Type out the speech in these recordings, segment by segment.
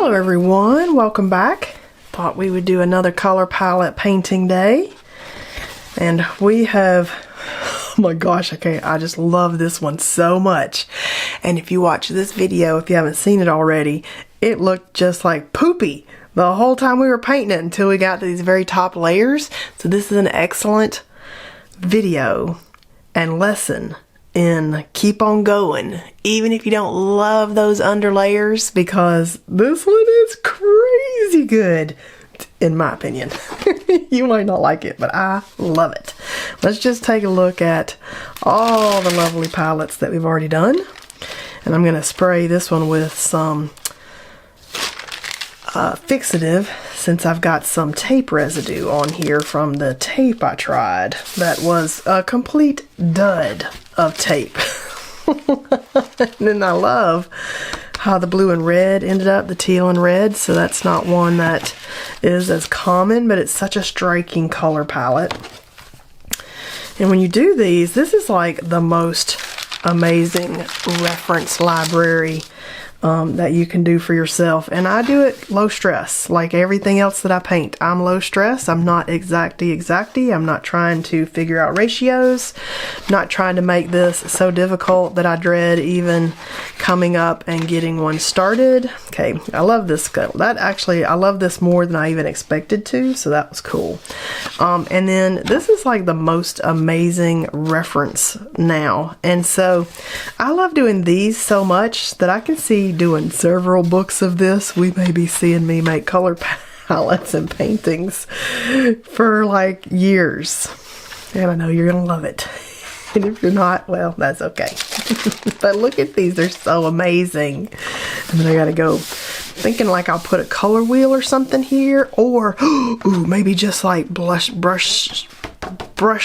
Hello everyone, welcome back. Thought we would do another color palette painting day. And we have, oh my gosh, okay, I just love this one so much. And if you watch this video, if you haven't seen it already, it looked just like poopy the whole time we were painting it until we got to these very top layers. So this is an excellent video and lesson in keep on going, even if you don't love those under layers, because this one is crazy good, in my opinion. You might not like it, but I love it. Let's just take a look at all the lovely palettes that we've already done. And I'm going to spray this one with some fixative, since I've got some tape residue on here from the tape I tried. That was a complete dud of tape. And then I love how the blue and red ended up, the teal and red, so that's not one that is as common, but it's such a striking color palette. And when you do these, this is like the most amazing reference library that you can do for yourself. And I do it low stress, like everything else that I paint. I'm low stress. I'm not exacty. I'm not trying to figure out ratios. I'm not trying to make this so difficult that I dread even coming up and getting one started. Okay, I love this. I love this more than I even expected to, so that was cool. And then this is like the most amazing reference now. And so I love doing these so much that I can see doing several books of this. We may be seeing me make color palettes and paintings for like years. And I know you're gonna love it. And if you're not, well, that's okay. But look at these, they're so amazing. And then I gotta go thinking like I'll put a color wheel or something here, or ooh, maybe just like brush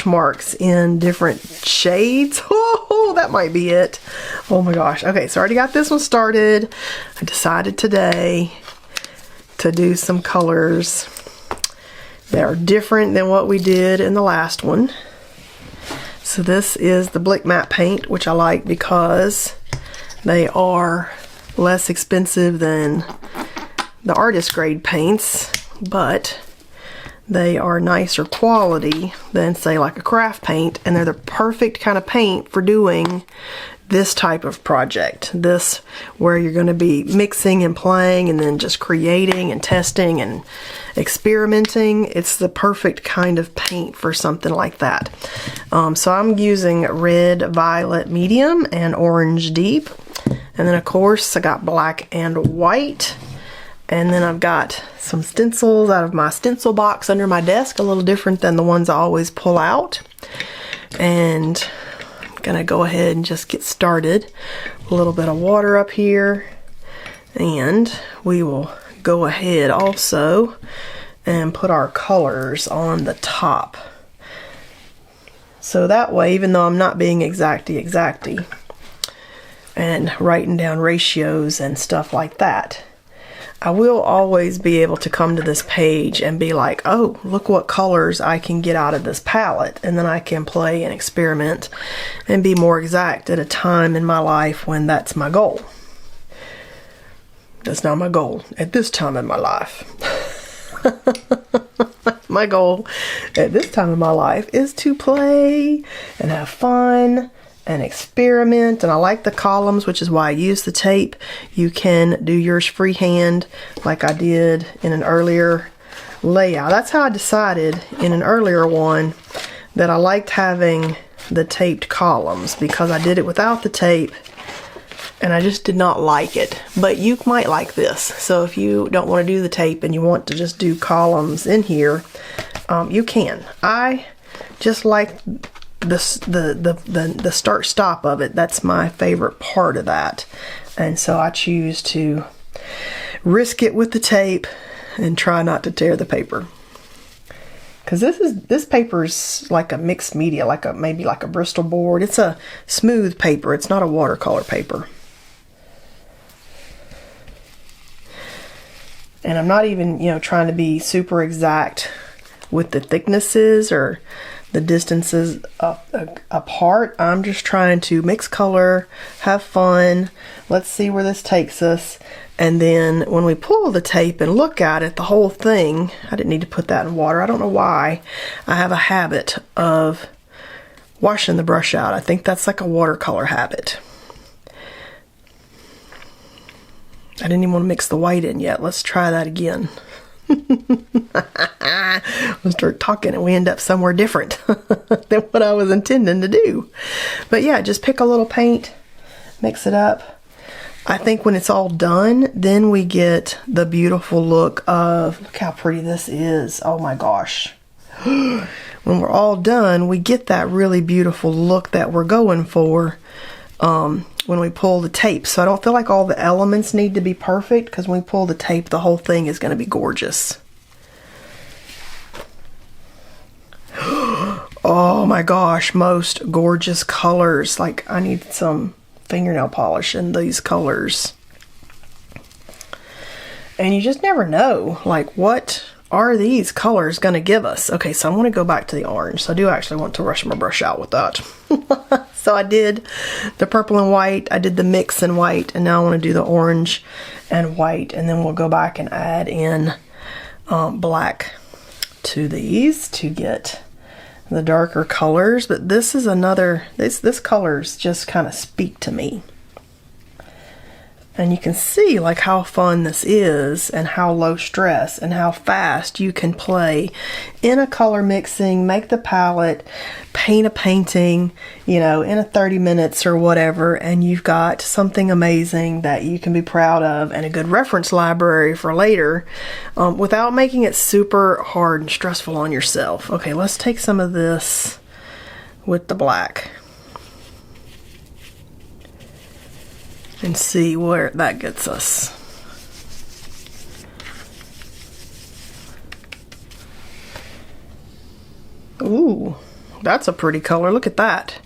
marks in different shades. Oh, that might be it. Oh my gosh. Okay, so I already got this one started. I decided today to do some colors that are different than what we did in the last one. So this is the Blick Matte paint, which I like because they are less expensive than the artist grade paints, but they are nicer quality than, say, like a craft paint, and they're the perfect kind of paint for doing this type of project. This, where you're going to be mixing and playing and then just creating and testing and experimenting. It's the perfect kind of paint for something like that. So I'm using red, violet, medium, and orange deep. And then, of course, I got black and white. And then I've got some stencils out of my stencil box under my desk, a little different than the ones I always pull out. And I'm gonna go ahead and just get started. A little bit of water up here. And we will go ahead also and put our colors on the top. So that way, even though I'm not being exacty and writing down ratios and stuff like that, I will always be able to come to this page and be like, oh, look what colors I can get out of this palette. And then I can play and experiment and be more exact at a time in my life when that's my goal. That's not my goal at this time in my life. My goal at this time in my life is to play and have fun and experiment. And I like the columns, which is why I use the tape. You can do yours freehand like I did in an earlier layout. That's how I decided in an earlier one that I liked having the taped columns, because I did it without the tape and I just did not like it. But you might like this. So if you don't want to do the tape and you want to just do columns in here, you can. I just like the start stop of it. That's my favorite part of that, and so I choose to risk it with the tape and try not to tear the paper, because this paper's like a mixed media, maybe like a Bristol board. It's a smooth paper, it's not a watercolor paper. And I'm not even trying to be super exact with the thicknesses or the distances apart. I'm just trying to mix color, have fun. Let's see where this takes us. And then when we pull the tape and look at it, the whole thing, I didn't need to put that in water. I don't know why. I have a habit of washing the brush out. I think that's like a watercolor habit. I didn't even want to mix the white in yet. Let's try that again. We'll start talking and we end up somewhere different than what I was intending to do. But yeah, just pick a little paint, mix it up. I think when it's all done, then we get the beautiful look of, look how pretty this is. Oh my gosh. When we're all done, we get that really beautiful look that we're going for when we pull the tape. So I don't feel like all the elements need to be perfect, because when we pull the tape, the whole thing is going to be gorgeous. Oh my gosh, most gorgeous colors. Like, I need some fingernail polish in these colors. And you just never know, like, what are these colors going to give us? Okay, so I want to go back to the orange. So I do actually want to rush my brush out with that. So I did the purple and white, I did the mix in white, and now I want to do the orange and white, and then we'll go back and add in black to these to get the darker colors. But this is another, this colors just kind of speak to me. And you can see like how fun this is, and how low stress and how fast you can play in a color mixing, make the palette, paint a painting, you know, in a 30 minutes or whatever, and you've got something amazing that you can be proud of and a good reference library for later, without making it super hard and stressful on yourself. Okay, let's take some of this with the black and see where that gets us. Ooh, that's a pretty color. Look at that.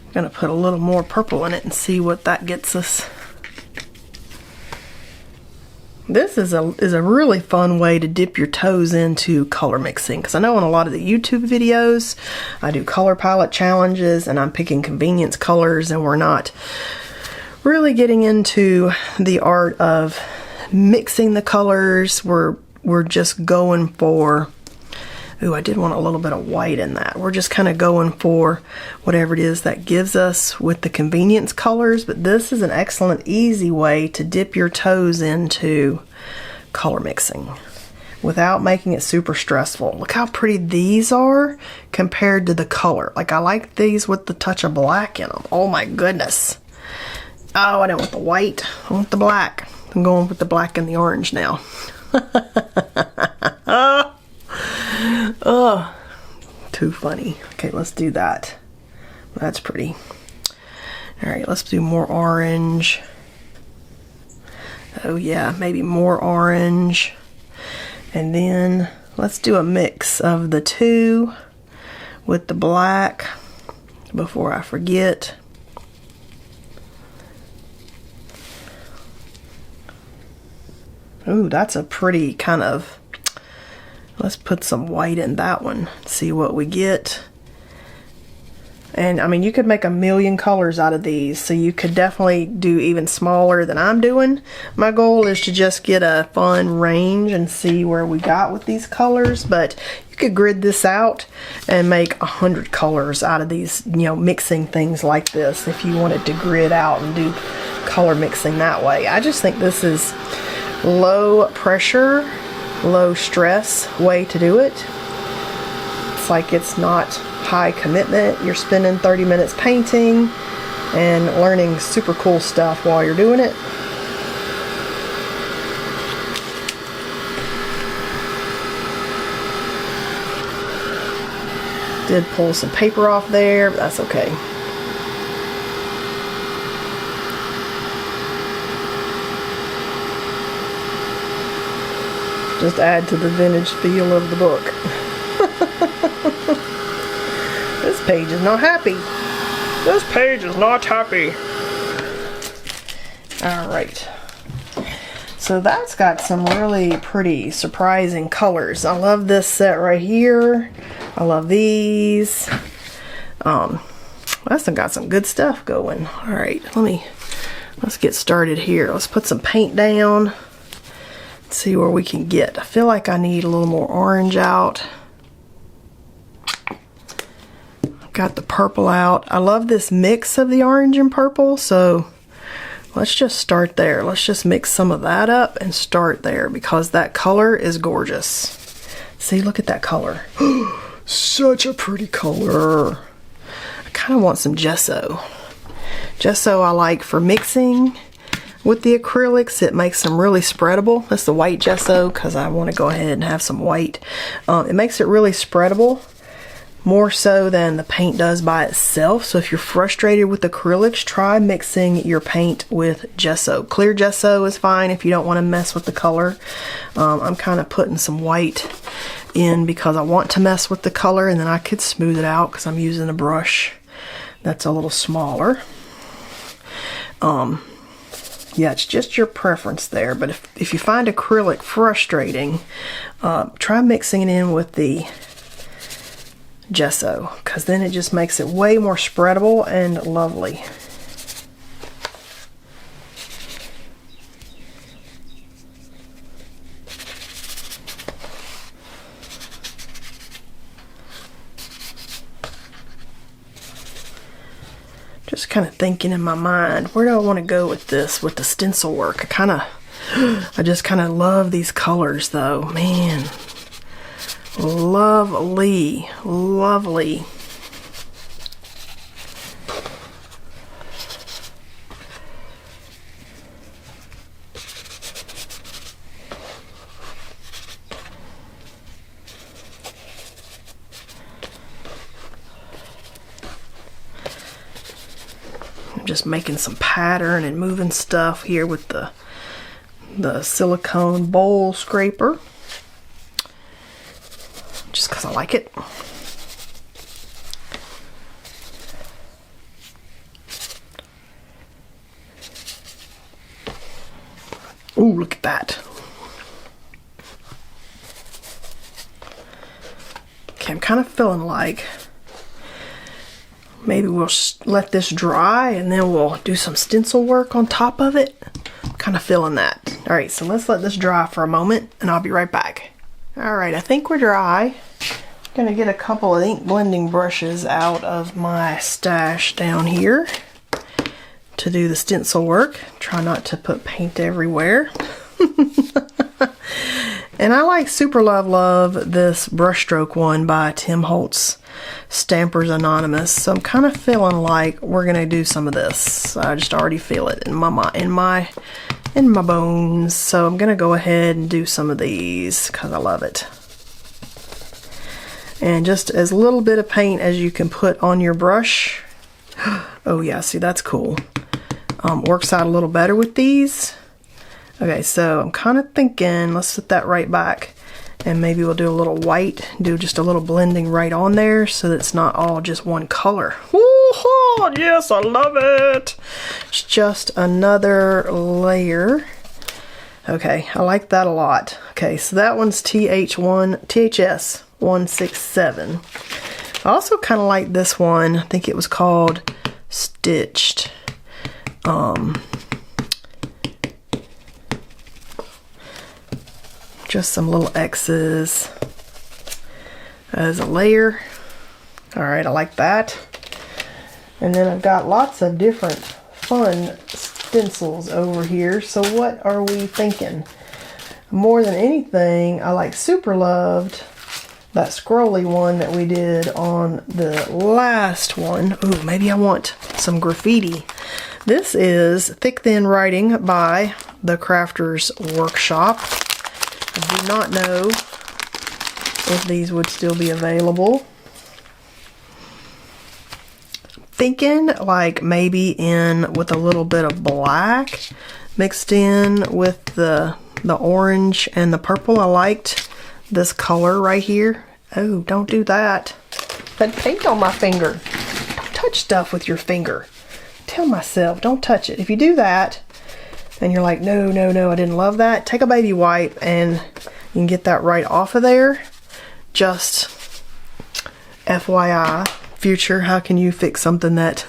I'm gonna put a little more purple in it and see what that gets us. This is a really fun way to dip your toes into color mixing, because I know in a lot of the YouTube videos I do color palette challenges and I'm picking convenience colors, and we're not really getting into the art of mixing the colors. We're just going for, ooh, I did want a little bit of white in that. We're just kind of going for whatever it is that gives us with the convenience colors. But this is an excellent, easy way to dip your toes into color mixing without making it super stressful. Look how pretty these are compared to the color. Like, I like these with the touch of black in them. Oh my goodness. Oh, I don't want the white, I want the black. I'm going with the black and the orange now. Oh, too funny. Okay, let's do that. That's pretty. All right, let's do more orange. Oh yeah, maybe more orange. And then let's do a mix of the two with the black before I forget. Ooh, that's a pretty kind of, let's put some white in that one, see what we get. And I mean, you could make a million colors out of these, so you could definitely do even smaller than I'm doing. My goal is to just get a fun range and see where we got with these colors, but you could grid this out and make 100 colors out of these, you know, mixing things like this if you wanted to grid out and do color mixing that way. I just think this is low pressure, low stress way to do it. It's like it's not high commitment. You're spending 30 minutes painting and learning super cool stuff while you're doing it. Did pull some paper off there, but that's okay. Just add to the vintage feel of the book. This page is not happy. This page is not happy. Alright. So that's got some really pretty surprising colors. I love this set right here. I love these. That's got some good stuff going. All right, let's get started here. Let's put some paint down. See where we can get. I feel like I need a little more orange out. Got the purple out. I love this mix of the orange and purple, so let's just start there. Let's just mix some of that up and start there because that color is gorgeous. See, look at that color. Such a pretty color. I kind of want some gesso. Gesso I like for mixing with the acrylics. It makes them really spreadable. That's the white gesso because I want to go ahead and have some white. It makes it really spreadable, more so than the paint does by itself. So if you're frustrated with acrylics, try mixing your paint with gesso. Clear gesso is fine if you don't want to mess with the color. I'm kind of putting some white in because I want to mess with the color, and then I could smooth it out because I'm using a brush that's a little smaller. Yeah, it's just your preference there, but if you find acrylic frustrating, try mixing it in with the gesso, because then it just makes it way more spreadable and lovely. Just kind of thinking in my mind, where do I want to go with this, with the stencil work? I just kind of love these colors though, man. Lovely, lovely. Just making some pattern and moving stuff here with the silicone bowl scraper, just because I like it. Ooh, look at that. Okay, I'm kind of feeling like maybe we'll let this dry and then we'll do some stencil work on top of it. I'm kind of feeling that. All right, so let's let this dry for a moment and I'll be right back. All right, I think we're dry. I'm gonna get a couple of ink blending brushes out of my stash down here to do the stencil work. Try not to put paint everywhere. And I like super love this brushstroke one by Tim Holtz, Stampers Anonymous. So I'm kind of feeling like we're gonna do some of this. I just already feel it in my bones. So I'm gonna go ahead and do some of these because I love it. And just as little bit of paint as you can put on your brush. Oh yeah, see, that's cool. Works out a little better with these. Okay, so I'm kind of thinking, let's set that right back, and maybe we'll do a little white, do just a little blending right on there so that it's not all just one color. Woo-hoo! Yes, I love it! It's just another layer. Okay, I like that a lot. Okay, so that one's THS 167. I also kind of like this one. I think it was called Stitched. Just some little X's as a layer. All right, I like that. And then I've got lots of different fun stencils over here. So what are we thinking? More than anything, I super loved that scrolly one that we did on the last one. Ooh, maybe I want some graffiti. This is Thick Thin Writing by the Crafters Workshop. I do not know if these would still be available. Thinking like maybe in with a little bit of black mixed in with the orange and the purple. I liked this color right here. Oh, don't do that. That paint on my finger. Don't touch stuff with your finger. Tell myself, don't touch it. If you do that, and you're like, no, I didn't love that, take a baby wipe and you can get that right off of there. Just FYI, future, how can you fix something that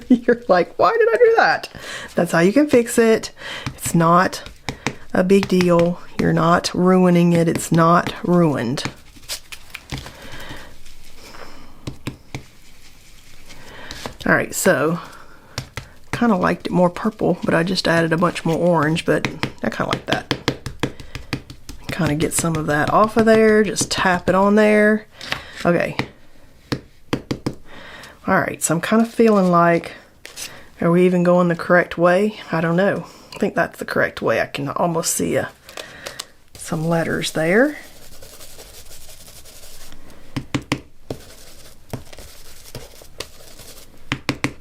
you're like, why did I do that? That's how you can fix it. It's not a big deal. You're not ruining it. It's not ruined. Alright, so kind of liked it more purple, but I just added a bunch more orange, but I kind of like that. Kind of get some of that off of there, just tap it on there. Okay. Alright, so I'm kind of feeling like, are we even going the correct way? I don't know. I think that's the correct way. I can almost see some letters there.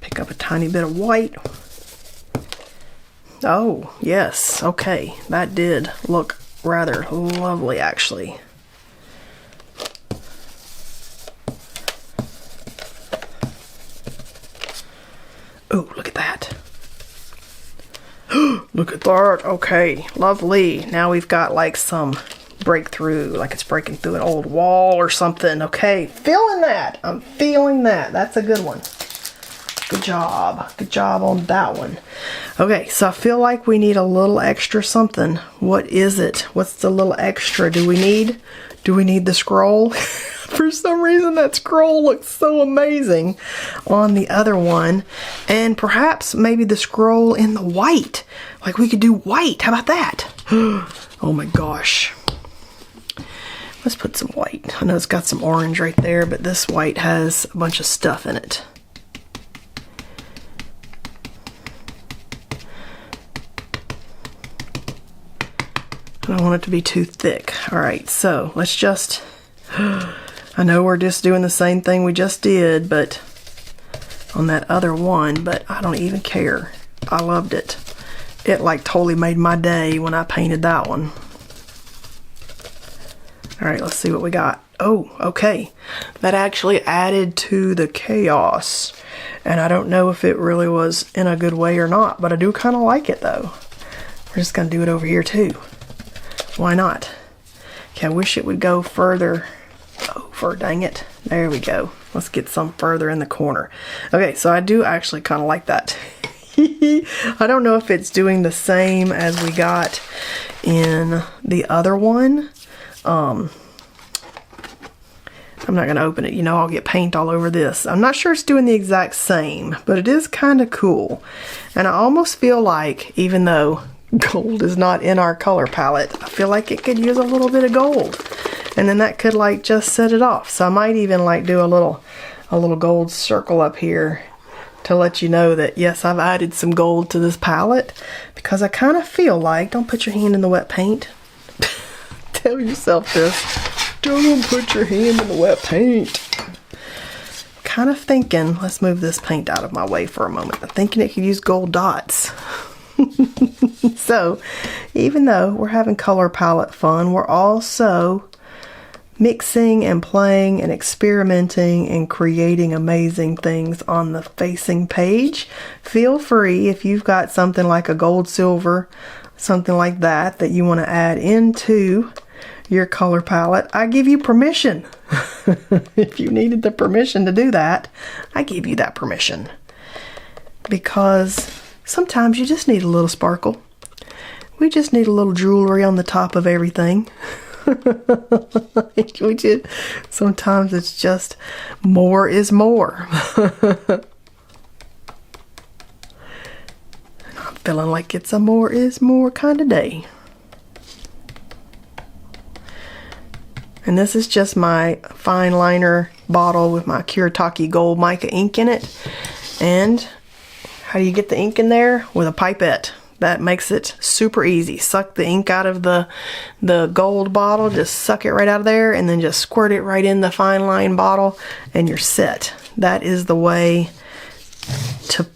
Pick up a tiny bit of white. Oh, yes. Okay, that did look rather lovely, actually. Oh, look at that. Look at that. Okay, lovely. Now we've got like some breakthrough, like it's breaking through an old wall or something. Okay, feeling that. I'm feeling that. That's a good one. Good job. Good job on that one. Okay, so I feel like we need a little extra something. What is it? What's the little extra? Do we need the scroll? For some reason that scroll looks so amazing on the other one. And perhaps maybe the scroll in the white. Like we could do white. How about that? Oh my gosh. Let's put some white. I know it's got some orange right there, but this white has a bunch of stuff in it. I don't want it to be too thick. Alright, so let's just... I know we're just doing the same thing we just did, but on that other one, but I don't even care. I loved it. It like totally made my day when I painted that one. Alright, let's see what we got. Oh, okay. That actually added to the chaos. And I don't know if it really was in a good way or not, but I do kind of like it though. We're just going to do it over here too. Why not? Okay, I wish it would go further over, dang it. There we go. Let's get some further in the corner. Okay, so I do actually kind of like that. I don't know if it's doing the same as we got in the other one. I'm not going to open it. You know, I'll get paint all over this. I'm not sure it's doing the exact same, but it is kind of cool. And I almost feel like, even though gold is not in our color palette, I feel like it could use a little bit of gold. And then that could like just set it off. So I might even like do a little gold circle up here to let you know that yes, I've added some gold to this palette, because I kind of feel like, don't put your hand in the wet paint. Tell yourself this. Don't put your hand in the wet paint. Kind of thinking, let's move this paint out of my way for a moment. I'm thinking it could use gold dots. So, even though we're having color palette fun, we're also mixing and playing and experimenting and creating amazing things on the facing page. Feel free, if you've got something like a gold silver, something like that you want to add into your color palette, I give you permission. If you needed the permission to do that, I give you that permission. Because sometimes you just need a little sparkle. We just need a little jewelry on the top of everything. Sometimes it's just more is more. I'm feeling like it's a more is more kind of day. And this is just my fine liner bottle with my Kuretake Gold Mica ink in it. And how do you get the ink in there? With a pipette. That makes it super easy. Suck the ink out of the gold bottle, just suck it right out of there, and then just squirt it right in the fine line bottle, and you're set. That is the way to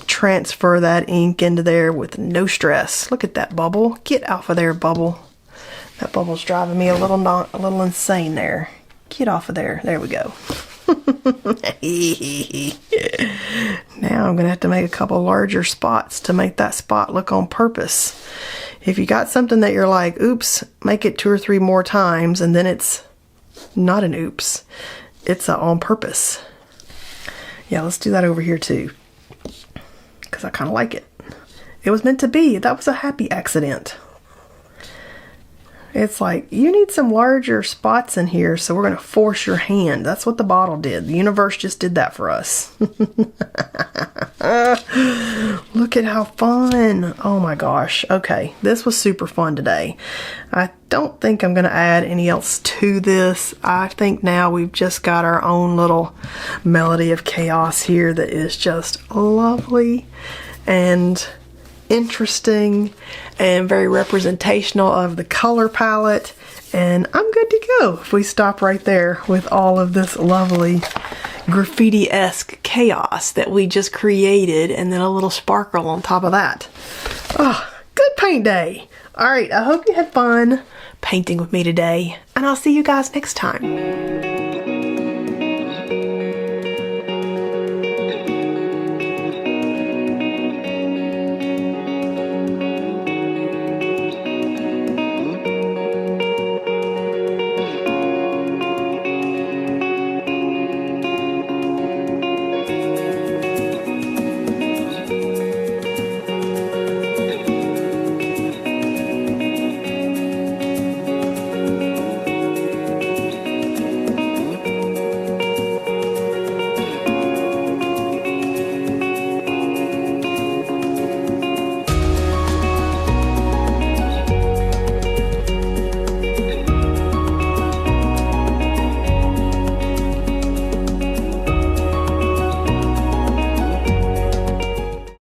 transfer that ink into there with no stress. Look at that bubble. Get off of there, bubble. That bubble's driving me a little insane there. Get off of there. There we go. Now I'm gonna have to make a couple larger spots to make that spot look on purpose. If you got something that you're like, oops, make it 2 or 3 more times, and then it's not an oops. it's on purpose. Yeah, let's do that over here too, because I kind of like it. It was meant to be. That was a happy accident. It's like, you need some larger spots in here, so we're going to force your hand. That's what the bottle did. The universe just did that for us. Look at how fun. Oh my gosh. Okay, this was super fun today. I don't think I'm going to add any else to this. I think now we've just got our own little melody of chaos here that is just lovely and interesting and very representational of the color palette, and I'm good to go if we stop right there with all of this lovely graffiti-esque chaos that we just created, and then a little sparkle on top of that. Oh, good paint day. All right, I hope you had fun painting with me today, and I'll see you guys next time.